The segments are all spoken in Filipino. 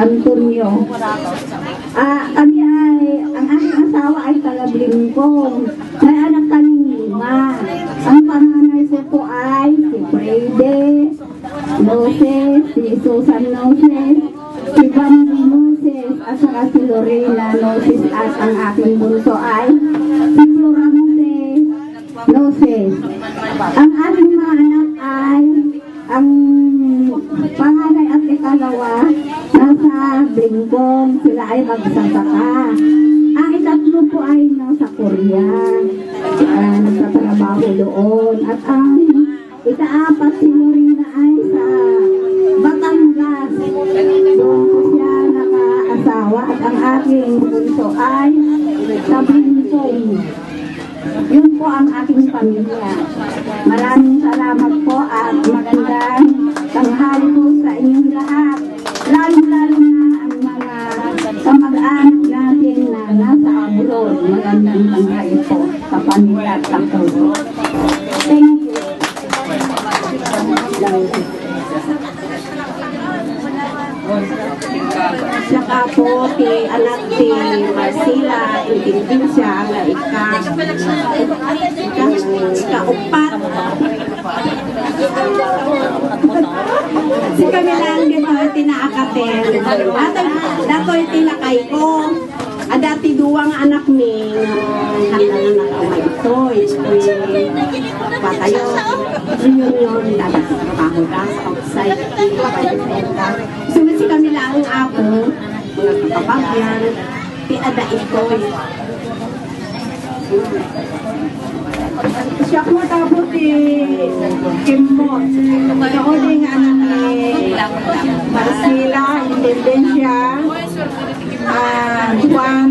Antonio. Ang aking asawa ay taga-Blingkong. May anak kaming 5. Ang panganay ko po ay si Frede Noses, si Susan Noses, si Bambi Noses, at saka si Lorena Noses, at ang aking bunso ay si Florence Noses. Ang aking mga anak ay ang panganay at ikalawa nasa Blingkong, sila ay magsasaka. Ang itatlo po ay nasa Korea, nagtatrabaho doon. At ang ika-4 si Lorena ay sa Batangas, doon po siya nakaasawa. At ang aking bunso ay sa Blingkong. Yun po ang aking pamilya. Maraming salamat po at magandang tanghali po sa inyong lahat. Lalo-lalo na ang mga kamag-anak natin na nasa abroad. Magandang tanghali po sa pamilya at sa puso. Thank you. Saka po, anak si Marcela, intintin siya ang ika-upat. Si Kamilang dito ay tinaakaten. Dato ay tinakay ko. Dati duwang anak ni hanggang na nakaway ito. Patayo. Yun, dadasakapaho ka sa outside. Sunod si Kamilang ako, mga kapapagyan, tiada ito. Siya ko tapos si Kimbot. Nauli nga anak ni Marcela, Independensya, Juan.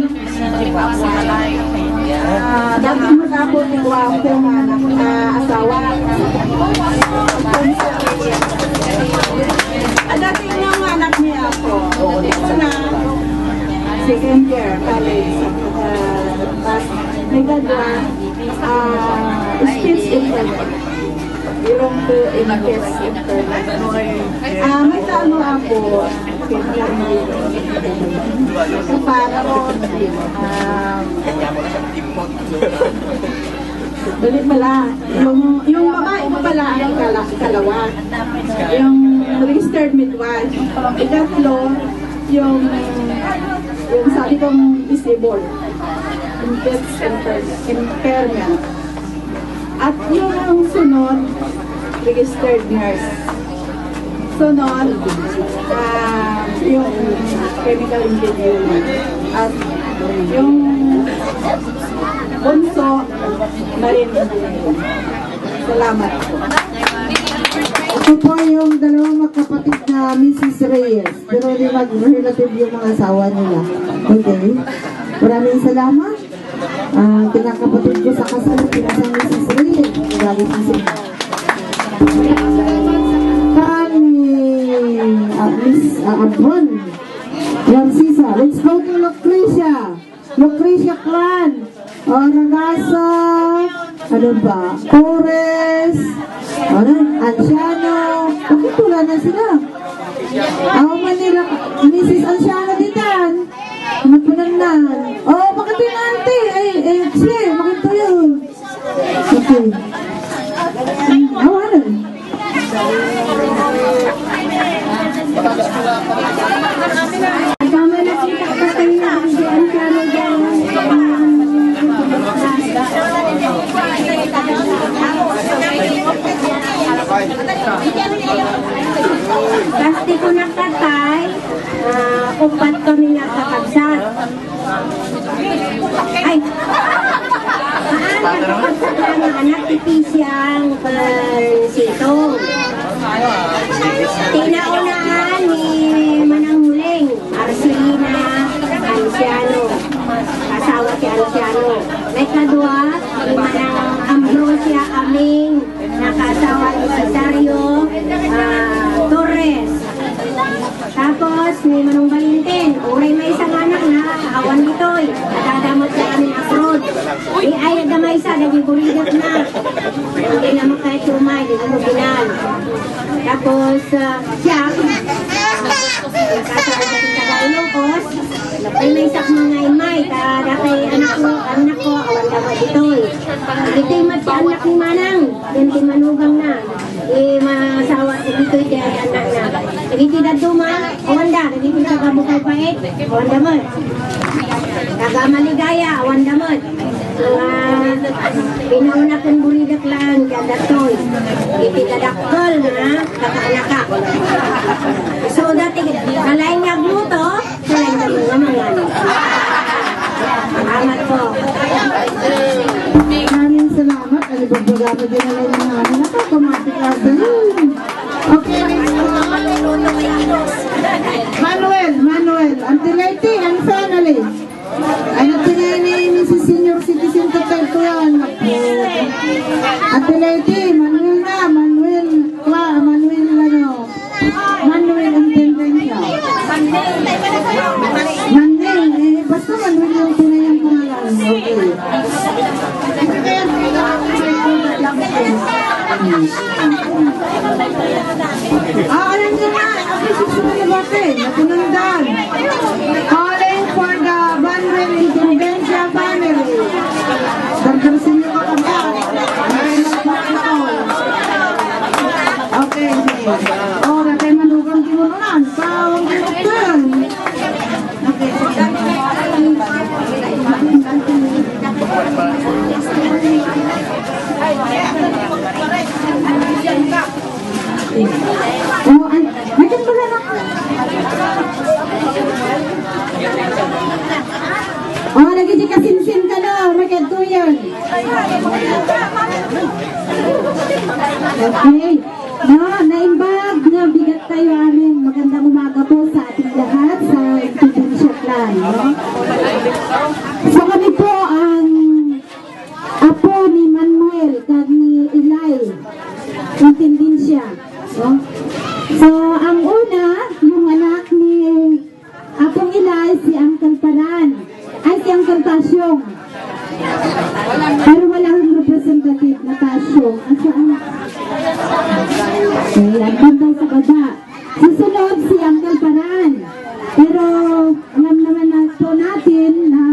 Dati mo tapos ni Guapo nga asawa. Dati yung anak niya ako. Ito na second year college. May gadwa speech improvement. Yung to in-case improvement. May talo ako. So parang balik pala. Yung babae mo pala ang ikalawa. Yung registered midwife. Ikatlo, yung sabi kong disabled. Impairment. At yung sunod, registered nurse. Sunod, yung chemical engineering. At yung bunso, marine engineering. Salamat po. Ito po yung dalawang magkapatid na Mrs. Reyes. Pero hindi mag-relative yung mga asawa nila. Okay. Maraming salamat. Kinakapatid ko sa kasal, pinasang Mrs. Reyes. Maraming salamat. Miss Abron. Narcisa. Let's go to Lucrecia. Lucrecia Clan. Ragasa. Ano ba? Torres. Anciano. Bakit wala na sila? Manila. Mrs. Anciano ditan. Napunan. Oh, bakit yung auntie? Siya, bakit to yun? Okay. Ano? Tama na kita patay na si Anciano dyan. Pasti ko nakatay, upat kami nasa kabsat. Ay! Paano kapagsak na anak ipisiyang sitong. Tinaunahan ni Mananghuling, Arcelina Anciano. Asawa si Anciano. May kadwa, ni Manang Ambrosia Aming, nakasawa ni Cesario Torres. Tapos ni Manong Valentin, uray may isang anak na awan nito'y natadamot sa aming abroad. Ay damay isa, nagigurigat na. Hindi naman kahit sumay, hindi naman binan. Tapos siya, nakasawa Ito'y. Ito'y mati anak ni Manang. Yan ti manugang na. Masawa. Ito'y ti anak na. Ito'y na duma. Awanda. Ito'y sa kabukay pait. Awanda mo. Taga maligaya. Awanda mo. Pinauna kong buridak lang. Kada to'y. Ito'y dadakol na. Kaka-anaka. So dati kalain nga gluto. Kalain nga mga salamat po. Maraming salamat. Alibag-bagama din na lang yung namin. Nakakamatik asa yun. Okay. Manuel, Auntie Leti and family. Ano tingay ni Mrs. Senior Citizen Hotel ko yan. Auntie Leti, Manuel ang tendensya. Manuel, basta Manuel yung tinayang pangalan. Okay. Alam niyo na, ako susunod na bate, natunundan. Calling for the Manuel Independencia family. Dardarsin niyo ka pa. Okay. Oh, natay manugang kinunan. Pawang kinunan. Okay. Oh, natin pala na. Oh, lagi di kasinsin ka na. Magkad to yun. Okay. Naimbag na bigat tayo amin. Magandang umaga po sa ating lahat sa Independencia Clan. So kami po ang apo ni Manuel kag ni Eli Independencia. So ang una, yung anak ni apong Eli, si Uncle Paran. Ay, si Uncle Tasyong. Pero walang representative na Tasyong. Ayan, bantay sa baba. Susunod si Uncle Paran. Pero alam naman na po natin na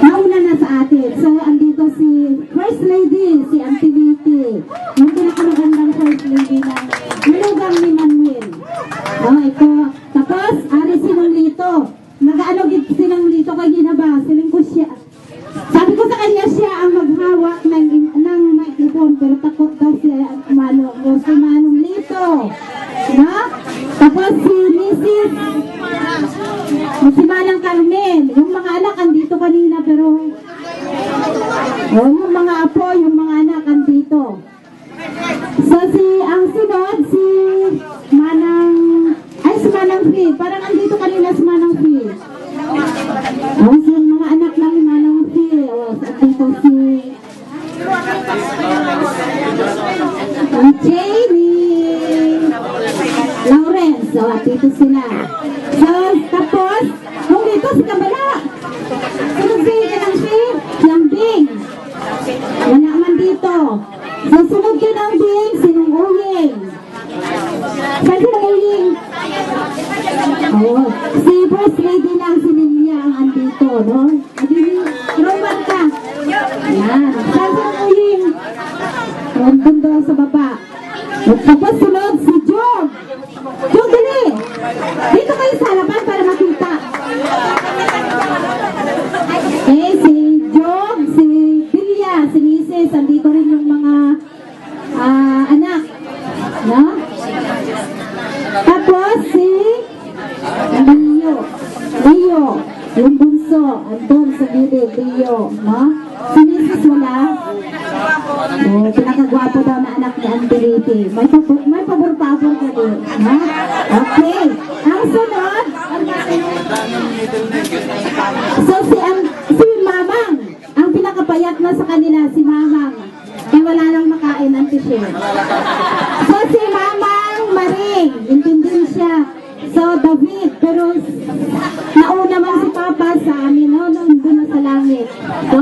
nauna na sa atin. So, andito si First Lady, si Auntie Liti. Yung pinakamagandang First Lady na manugang ni Manuel. Ito. Tapos, ari silang lito. Nag-ano silang lito kay Ginaba. Siling ko siya. Sabi ko sa kanya siya ang maghawak ng microphone. Pero takot daw siya at umano. O si Manong Lito. No? Tapos si Mrs. Si Manang Carmen. Yung mga anak andito kanina pero yung mga apo, yung mga anak andito. So ang sunod si Manang Free. Parang andito kanina si Manang Free. So yung mga anak lang ni Manang Free. Andito si Jamie Lawrence. So andito sila. So tapos nung dito si Kabala. Sunod si Bing. Wala man dito. So sunod ka ng Bing, sinong Uying. Saan sinong Uying? Si First Lady lang, si Lilia ang andito, no? Roman ka. Yan. Saan sinong Uying? Roman doon sa baba. At tapos sunod si Jog. Jog, dali! Dito kayo sa harapan para makita. Si Jog, si Lilia, si Mrs. Andito rin yung mga anak. No? Tapos si Rio, yung bunso, andun sa gilid, Rio, no? Si Mrs. wala. Pinakagwapo daw na anak ni Auntie Liti. May pabor-pabor ka din, no? Okay. Ang sunod, so si Mamang, ang pinakapayat na sa kanila, si Mamang. Kaya wala nang makain, Auntie Shea. So si Mamang Maring, intindihin siya. So David, pero nauna man si Papa sa amin, no? Nandun na sa langit. So